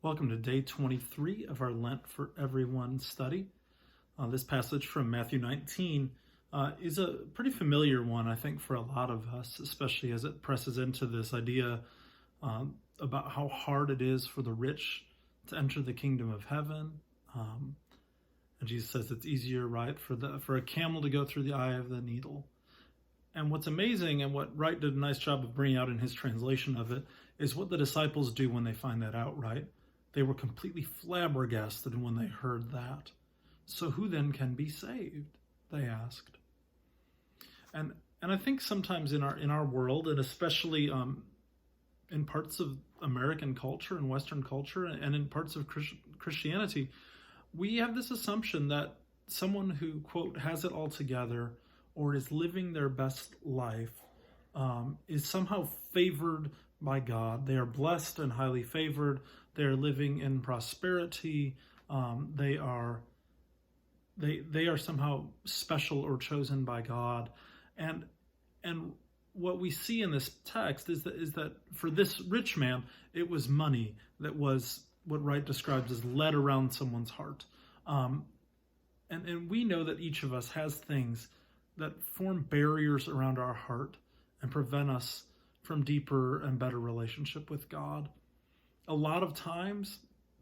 Welcome to day 23 of our Lent for Everyone study. This passage from Matthew 19 is a pretty familiar one, I think, for a lot of us, especially as it presses into this idea about how hard it is for the rich to enter the kingdom of heaven. And Jesus says it's easier, right, for a camel to go through the eye of the needle. And what's amazing, and what Wright did a nice job of bringing out in his translation of it, is what the disciples do when they find that out, right? They were completely flabbergasted when they heard that. So who then can be saved? They asked. And I think sometimes in our world, and especially in parts of American culture and Western culture, and in parts of Christianity, we have this assumption that someone who, quote, has it all together or is living their best life is somehow favored by God. They are blessed and highly favored. They are living in prosperity. They are somehow special or chosen by God. And what we see in this text is that for this rich man, it was money that was what Wright describes as led around someone's heart. And we know that each of us has things that form barriers around our heart and prevent us from deeper and better relationship with God. A lot of times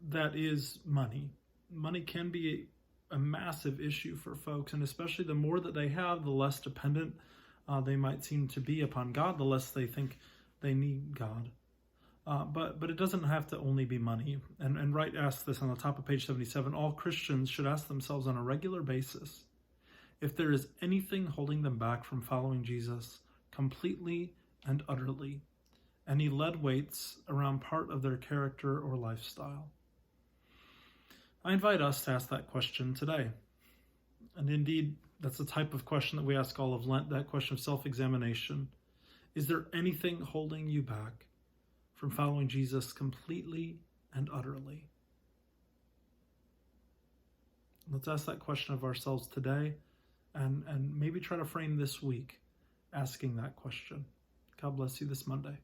that is money. Money can be a massive issue for folks, and especially the more that they have, the less dependent they might seem to be upon God, the less they think they need God. But it doesn't have to only be money. And Wright asks this on the top of page 77, all Christians should ask themselves on a regular basis if there is anything holding them back from following Jesus completely and utterly, any lead weights around part of their character or lifestyle. I invite us to ask that question today. And indeed, that's the type of question that we ask all of Lent, that question of self-examination. Is there anything holding you back from following Jesus completely and utterly? Let's ask that question of ourselves today, and maybe try to frame this week asking that question. God bless you this Monday.